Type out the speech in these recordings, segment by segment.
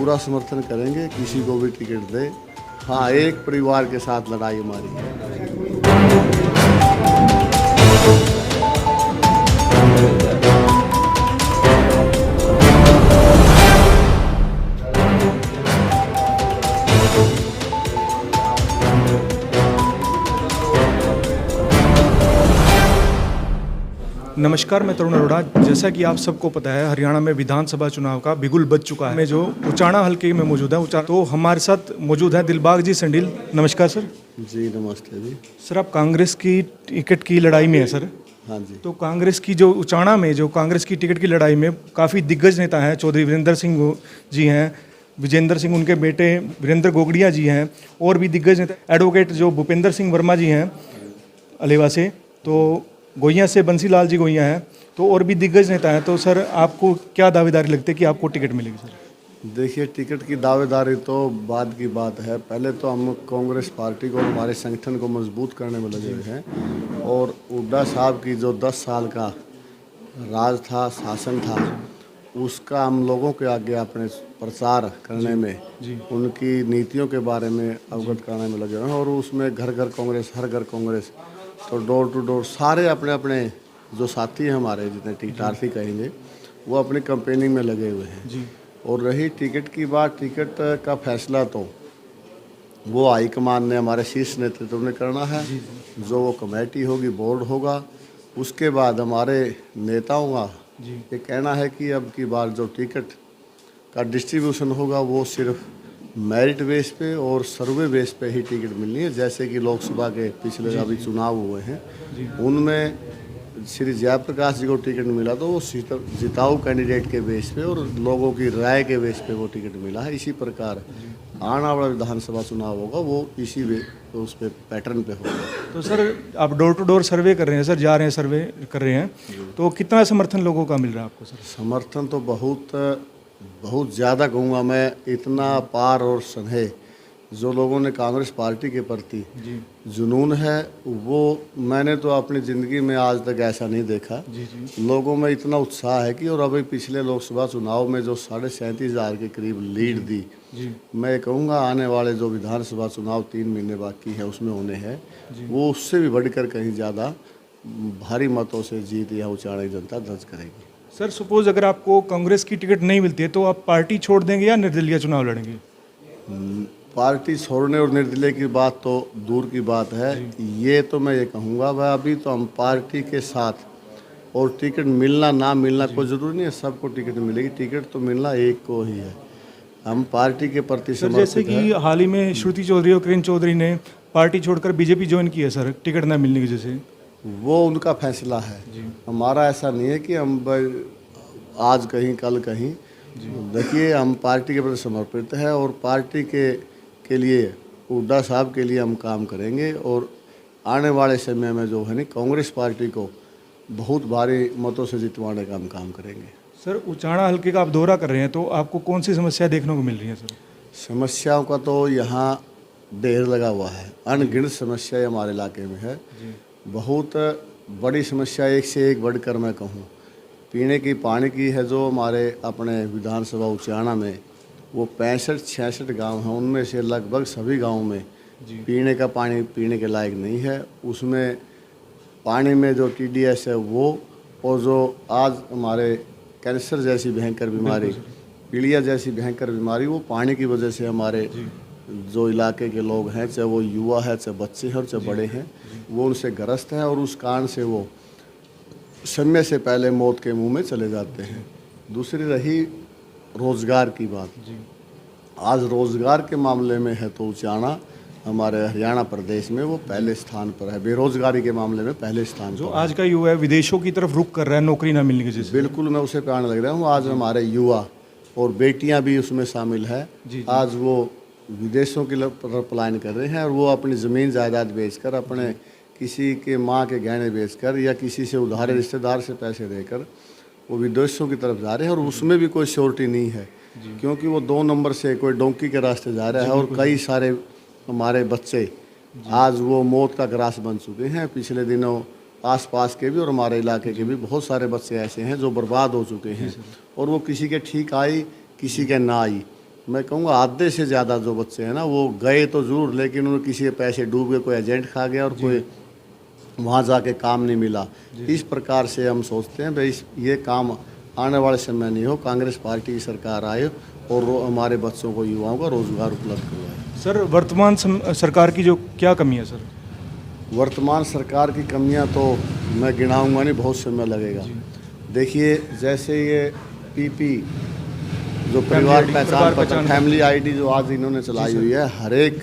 पूरा समर्थन करेंगे, किसी को भी टिकट दे। हाँ, एक परिवार के साथ लड़ाई हमारी है। नमस्कार, मैं तरुण अरोड़ा। जैसा कि आप सबको पता है, हरियाणा में विधानसभा चुनाव का बिगुल बज चुका है। मैं जो उचाना हल्के में मौजूद है, तो हमारे साथ मौजूद है दिलबाग जी संडील। नमस्कार सर। जी नमस्ते जी। सर, आप कांग्रेस की टिकट की लड़ाई में है सर। हाँ जी। तो कांग्रेस की जो उचाना में जो कांग्रेस की टिकट की लड़ाई में काफ़ी दिग्गज नेता हैं। चौधरी वीरेंद्र सिंह जी हैं, विजेंद्र सिंह उनके बेटे वीरेंद्र गोगड़िया जी हैं, और भी दिग्गज नेता एडवोकेट जो भूपेंद्र सिंह वर्मा जी हैं अलेवा से, तो गोइयाँ से बंसीलाल जी गोइयाँ हैं, तो और भी दिग्गज नेता हैं। तो सर, आपको क्या दावेदारी लगती है कि आपको टिकट मिलेगी सर? देखिए, टिकट की दावेदारी तो बाद की बात है। पहले तो हम कांग्रेस पार्टी को, हमारे संगठन को मजबूत करने में लगे हुए हैं। और हुड्डा साहब की जो 10 साल का राज था, शासन था, उसका हम लोगों के आगे अपने प्रचार करने में, उनकी नीतियों के बारे में अवगत कराने में लगे हुए हैं। और उसमें घर घर कांग्रेस, हर घर कांग्रेस, तो डोर टू डोर सारे अपने अपने जो साथी हैं हमारे, जितने टिकटार्थी कहेंगे, वो अपनी कंपेनिंग में लगे हुए हैं जी। और रही टिकट की बात, टिकट का फैसला तो वो हाईकमान ने, हमारे शीर्ष नेतृत्व ने करना है। जो वो कमेटी होगी, बोर्ड होगा, उसके बाद हमारे नेताओं का ये कहना है कि अब की बार जो टिकट का डिस्ट्रीब्यूशन होगा वो सिर्फ मेरिट बेस पे और सर्वे बेस पे ही टिकट मिलनी है। जैसे कि लोकसभा के पिछले अभी चुनाव हुए हैं, उनमें श्री जयप्रकाश जी को टिकट मिला तो वो जिताऊ कैंडिडेट के बेस पे और लोगों की राय के बेस पे वो टिकट मिला है। इसी प्रकार आने वाला विधानसभा चुनाव होगा वो इसी तो उस पे पैटर्न पे होगा। तो सर, आप डोर टू डोर सर्वे कर रहे हैं सर, जा रहे हैं, सर्वे कर रहे हैं, तो कितना समर्थन लोगों का मिल रहा है आपको सर? समर्थन तो बहुत ज़्यादा कहूँगा मैं, इतना पार और स्नेह जो लोगों ने कांग्रेस पार्टी के प्रति जुनून है, वो मैंने तो अपनी ज़िंदगी में आज तक ऐसा नहीं देखा। लोगों में इतना उत्साह है कि, और अभी पिछले लोकसभा चुनाव में जो 37,500 के करीब लीड दी, मैं कहूँगा आने वाले जो विधानसभा चुनाव 3 महीने बाकी है उसमें होने हैं, वो उससे भी बढ़कर कहीं ज़्यादा भारी मतों से जीत या उचाना की जनता दर्ज करेगी। सर, सपोज अगर आपको कांग्रेस की टिकट नहीं मिलती है तो आप पार्टी छोड़ देंगे या निर्दलीय चुनाव लड़ेंगे? पार्टी छोड़ने और निर्दलीय की बात तो दूर की बात है। ये तो मैं ये कहूँगा भाई, अभी तो हम पार्टी के साथ, और टिकट मिलना ना मिलना कोई ज़रूरी नहीं है, सबको टिकट मिलेगी। टिकट तो मिलना एक को ही है। हम पार्टी के प्रति सर, जैसे कि हाल ही में श्रुति चौधरी और किरण चौधरी ने पार्टी छोड़कर बीजेपी ज्वाइन की है सर, टिकट ना मिलने की वजह से। वो उनका फैसला है। हमारा ऐसा नहीं है कि हम आज कहीं कल कहीं। देखिए, हम पार्टी के प्रति समर्पित है और पार्टी के लिए, हुड्डा साहब के लिए हम काम करेंगे। और आने वाले समय में जो है नहीं, कांग्रेस पार्टी को बहुत भारी मतों से जितवाने का हम काम करेंगे। सर, उचाना हल्के का आप दौरा कर रहे हैं, तो आपको कौन सी समस्या देखने को मिल रही है सर? समस्याओं का तो यहाँ ढेर लगा हुआ है, अनगिनत समस्याएं हमारे इलाके में है। बहुत बड़ी समस्या, एक से एक बढ़कर मैं कहूँ, पीने की पानी की है। जो हमारे अपने विधानसभा उचाना में वो 65-66 गांव हैं, उनमें से लगभग सभी गांवों में पीने का पानी पीने के लायक नहीं है। उसमें पानी में जो TDS है वो, और जो आज हमारे कैंसर जैसी भयंकर बीमारी, पीलिया जैसी भयंकर बीमारी, वो पानी की वजह से हमारे जो इलाके के लोग हैं, चाहे वो युवा है, चाहे बच्चे हैं, चाहे बड़े हैं, वो उनसे ग्रस्त हैं और उस कारण से वो समय से पहले मौत के मुंह में चले जाते हैं। दूसरी रही रोज़गार की बात। आज रोज़गार के मामले में है तो उचाना हमारे हरियाणा प्रदेश में वो पहले स्थान पर है, बेरोजगारी के मामले में पहले स्थान जो पर। आज का युवा है विदेशों की तरफ रुख कर रहा है नौकरी ना मिलने की वजह से। बिल्कुल, मैं उसे पे आने लग रहा हूँ। आज हमारे युवा और बेटियां भी उसमें शामिल है। आज वो विदेशों की तरफ पलायन कर रहे हैं और वो अपनी ज़मीन जायदाद बेचकर, अपने किसी के माँ के गहने बेचकर या किसी से उधारे रिश्तेदार से पैसे देकर वो विदेशों की तरफ जा रहे हैं। और उसमें भी कोई श्योरिटी नहीं है, क्योंकि वो 2 नंबर से कोई डोंकी के रास्ते जा रहा है। और कई सारे हमारे बच्चे आज वो मौत का ग्रास बन चुके हैं। पिछले दिनों आसपास के भी और हमारे इलाके के भी बहुत सारे बच्चे ऐसे हैं जो बर्बाद हो चुके हैं, और वो किसी के ठीक आई, किसी के ना आई। मैं कहूँगा आधे से ज़्यादा जो बच्चे हैं ना वो गए तो ज़रूर, लेकिन उन्होंने किसी के पैसे डूब गए, कोई एजेंट खा गया और कोई वहाँ जाके काम नहीं मिला। इस प्रकार से हम सोचते हैं भाई ये काम आने वाले समय नहीं हो, कांग्रेस पार्टी की सरकार आए और हमारे बच्चों को, युवाओं को रोज़गार उपलब्ध करवाए। सर वर्तमान सरकार की जो क्या कमी है सर? वर्तमान सरकार की कमियां तो मैं गिनाऊंगा नहीं, बहुत समय लगेगा। देखिए जैसे ये पीपी जो परिवार पहचान पत्र, फैमिली आईडी जो आज इन्होंने चलाई हुई है, हर एक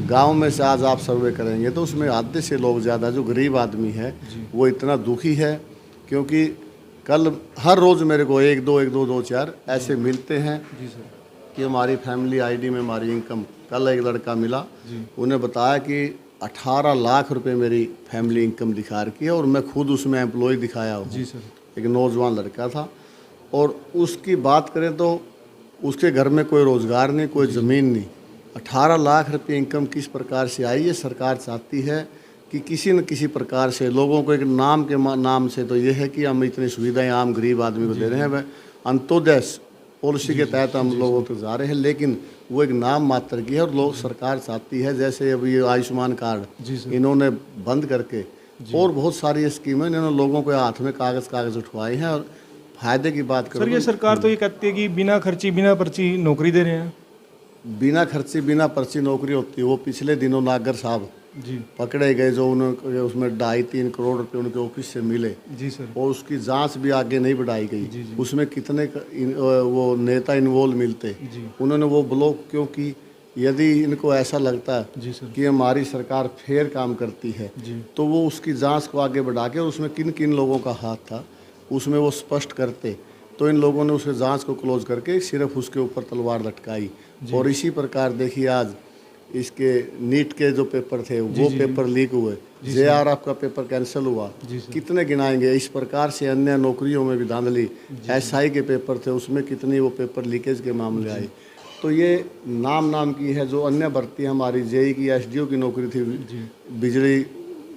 गांव में से आज आप सर्वे करेंगे तो उसमें आधे से लोग ज़्यादा जो गरीब आदमी है वो इतना दुखी है, क्योंकि कल हर रोज़ मेरे को एक दो चार ऐसे मिलते हैं कि हमारी फैमिली आईडी में हमारी इनकम, कल एक लड़का मिला, उन्हें बताया कि 18 लाख रुपए मेरी फैमिली इनकम दिखा रखी है और मैं खुद उसमें एम्प्लॉय दिखाया हूँ। जी सर। एक नौजवान लड़का था और उसकी बात करें तो उसके घर में कोई रोज़गार नहीं, कोई ज़मीन नहीं। 18 लाख रुपए इनकम किस प्रकार से आई? ये सरकार चाहती है कि किसी न किसी प्रकार से लोगों को एक नाम के नाम से तो ये है कि हम इतनी सुविधाएं आम गरीब आदमी को दे रहे हैं, वह अंत्योदय पॉलिसी के तहत हम लोगों तक जा रहे हैं, लेकिन वो एक नाम मात्र की है और लोग सरकार चाहती है जैसे अभी ये आयुष्मान कार्ड इन्होंने बंद करके और बहुत सारी स्कीमें इन्होंने लोगों के हाथ में कागज़ उठवाए हैं। और फायदे की बात करें सर ये सरकार तो ये कहती है कि बिना खर्ची बिना पर्ची नौकरी दे रहे हैं। बिना खर्ची बिना पर्ची नौकरी होती है। वो पिछले दिनों नागर साहब जी पकड़े गए जो उन्होंने उसमें 2.5-3 करोड़ रुपए उनके ऑफिस से मिले जी सर। और उसकी जांच भी आगे नहीं बढ़ाई गई। उसमें कितने वो नेता इन्वॉल्व मिलते, उन्होंने वो ब्लॉक क्यों की? यदि इनको ऐसा लगता है कि हमारी सरकार फेयर काम करती है तो वो उसकी जांच को आगे बढ़ा के और उसमें किन किन लोगों का हाथ था उसमें वो स्पष्ट करते, तो इन लोगों ने उसके जांच को क्लोज करके सिर्फ उसके ऊपर तलवार लटकाई। और इसी प्रकार देखिए आज इसके नीट के जो पेपर थे वो पेपर लीक हुए, JRF का पेपर कैंसिल हुआ, कितने गिनाएंगे। इस प्रकार से अन्य नौकरियों में भी धांधली, SI के पेपर थे उसमें कितनी वो पेपर लीकेज के मामले आए। तो ये नाम की है जो अन्य भर्ती हमारी JEE की SDO की नौकरी थी बिजली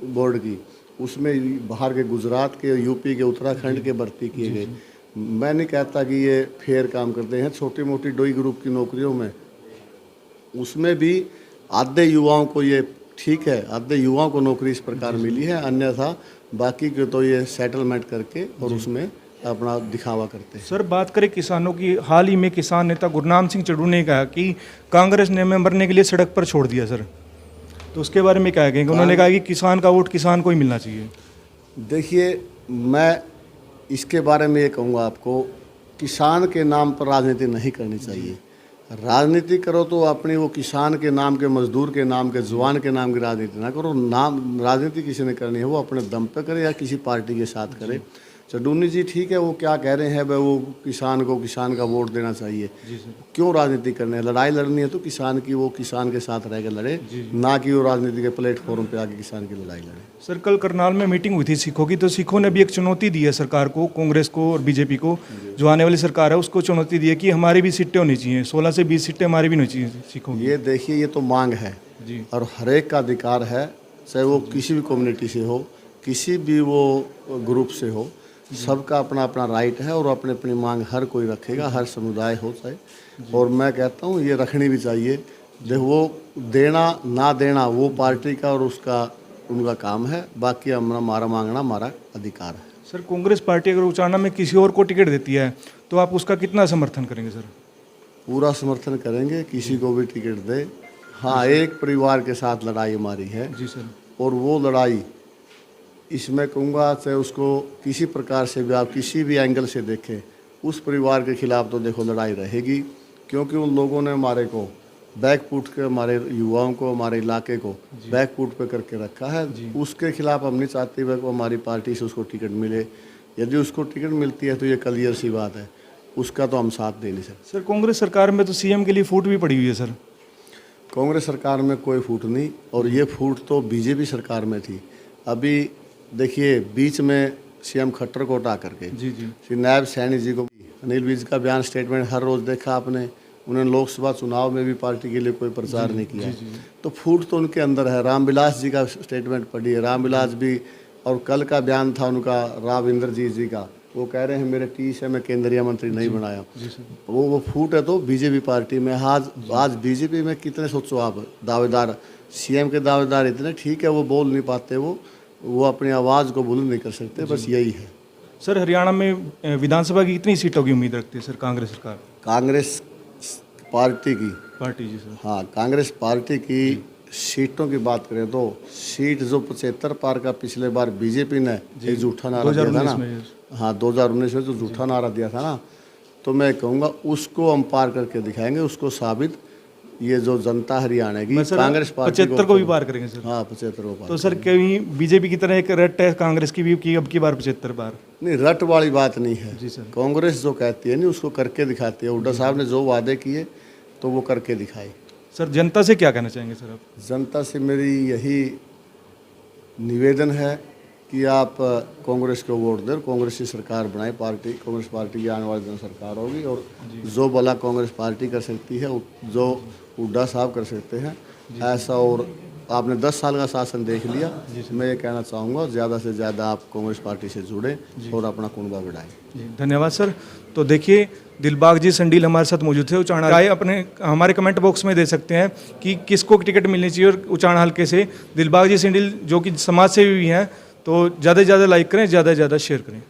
बोर्ड की, उसमें बाहर के गुजरात के, यूपी के, उत्तराखंड के भर्ती किए गए। मैं नहीं कहता कि ये फेयर काम करते हैं। छोटी मोटी डोई ग्रुप की नौकरियों में उसमें भी आधे युवाओं को ये ठीक है, आधे युवाओं को नौकरी इस प्रकार मिली है, अन्यथा बाकी के तो ये सेटलमेंट करके और उसमें अपना दिखावा करते हैं। सर बात करें किसानों की, हाल ही में किसान नेता गुरनाम सिंह चड्ढू ने कहा कि कांग्रेस ने हमें मरने के लिए सड़क पर छोड़ दिया सर, तो उसके बारे में क्या कहेंगे? उन्होंने कहा कि किसान का वोट किसान को ही मिलना चाहिए। देखिए मैं इसके बारे में ये कहूँगा आपको, किसान के नाम पर राजनीति नहीं करनी चाहिए। राजनीति करो तो अपनी वो किसान के नाम के, मजदूर के नाम के, जवान के नाम की राजनीति ना करो। नाम राजनीति किसी ने करनी है वो अपने दम पे करे या किसी पार्टी के साथ करे। चड्ढूनी जी ठीक है, वो क्या कह रहे हैं भाई वो किसान को, किसान का वोट देना चाहिए। क्यों राजनीति करनी है? लड़ाई लड़नी है तो किसान की, वो किसान के साथ रह के लड़े, ना कि वो राजनीति के प्लेटफॉर्म पे आके किसान की लड़ाई लड़े। सर कल करनाल में मीटिंग हुई थी सिखों की, तो सिखों ने भी एक चुनौती दी है सरकार को, कांग्रेस को और बीजेपी को, जो आने वाली सरकार है उसको चुनौती दी है कि हमारी भी सीटें होनी चाहिए, 16 से 20 सीटें हमारी भी होनी चाहिए सिखों की। ये देखिए ये तो मांग है और हर एक का अधिकार है, चाहे वो किसी भी कम्युनिटी से हो, किसी भी वो ग्रुप से हो, सबका अपना अपना राइट है और अपनी अपनी मांग हर कोई रखेगा, हर समुदाय हो चाहे। और मैं कहता हूँ ये रखनी भी चाहिए। देखो वो देना ना देना वो पार्टी का और उसका उनका काम है, बाकी हमारा मांगना हमारा अधिकार है। सर कांग्रेस पार्टी अगर उचाना में किसी और को टिकट देती है तो आप उसका कितना समर्थन करेंगे? सर पूरा समर्थन करेंगे, किसी को भी टिकट दे। हाँ, एक परिवार के साथ लड़ाई हमारी है जी सर, और वो लड़ाई इसमें कहूँगा चाहे उसको किसी प्रकार से भी आप किसी भी एंगल से देखें, उस परिवार के खिलाफ तो देखो लड़ाई रहेगी, क्योंकि उन लोगों ने हमारे को बैकफुट के, हमारे युवाओं को, हमारे इलाके को बैकफुट पे करके रखा है। उसके खिलाफ हम नहीं चाहते कि हमारी पार्टी से उसको टिकट मिले। यदि उसको टिकट मिलती है तो ये क्लियर सी बात है, उसका तो हम साथ दे नहीं सकते। सर कांग्रेस सरकार में तो CM के लिए फूट भी पड़ी हुई है। सर कांग्रेस सरकार में कोई फूट नहीं, और ये फूट तो बीजेपी सरकार में थी। अभी देखिए बीच में CM खट्टर को हटा करके श्री नायब सैनी जी को, अनिल विज का बयान स्टेटमेंट हर रोज़ देखा आपने, उन्होंने लोकसभा चुनाव में भी पार्टी के लिए कोई प्रचार नहीं किया। तो फूट तो उनके अंदर है। रामविलास जी का स्टेटमेंट पढ़िए, रामविलास भी, और कल का बयान था उनका राव इंद्रजीत जी का, वो कह रहे हैं मेरे 30 है, मैं केंद्रीय मंत्री नहीं बनाया। वो फूट है तो बीजेपी पार्टी में। आज बीजेपी में कितने सोचो आप दावेदार, सीएम के दावेदार इतने, ठीक है वो बोल नहीं पाते, वो अपनी आवाज़ को बुलंद नहीं कर सकते, बस यही है। सर हरियाणा में विधानसभा की कितनी सीटों की उम्मीद रखती है सर कांग्रेस सरकार? कांग्रेस पार्टी की पार्टी जी सर। हाँ, कांग्रेस पार्टी की सीटों की बात करें तो सीट जो 75 पार का पिछले बार बीजेपी ने एक झूठा नारा दिया था ना, हाँ 2019 में जो झूठा नारा दिया था ना, तो मैं कहूँगा उसको हम पार करके दिखाएंगे, उसको साबित ये जो जनता हरियाणा की कांग्रेस पार्टी 75 को भी पार करेंगे सर? हाँ 75 को पार। तो सर कहीं बीजेपी की तरह एक रट है कांग्रेस की भी कि अब की बार 75 बार? नहीं, रट वाली बात नहीं है जी सर। कांग्रेस जो कहती है नहीं उसको करके दिखाती है। हुड्डा साहब ने जो वादे किए तो वो करके दिखाए। सर जनता से क्या कहना चाहेंगे सर आप? जनता से मेरी यही निवेदन है कि आप कांग्रेस को वोट दें, कांग्रेस की सरकार बनाए, पार्टी कांग्रेस पार्टी की आने वाले दिन सरकार होगी, और जो भला कांग्रेस पार्टी कर सकती है, जो हुड्डा साहब कर सकते हैं ऐसा। और आपने 10 साल का शासन देख लिया, मैं ये कहना चाहूँगा ज़्यादा से ज़्यादा आप कांग्रेस पार्टी से जुड़ें और अपना कुनबा बढ़ाएं। जी धन्यवाद सर। तो देखिए दिलबाग जी संडील हमारे साथ मौजूद थे। उचाणा राय अपने हमारे कमेंट बॉक्स में दे सकते हैं कि किसको टिकट मिलनी चाहिए, और उचाणा हल्के से दिलबाग जी संडील जो कि समाज सेवी भी हैं, तो ज़्यादा से ज़्यादा लाइक करें, ज़्यादा से ज़्यादा शेयर करें।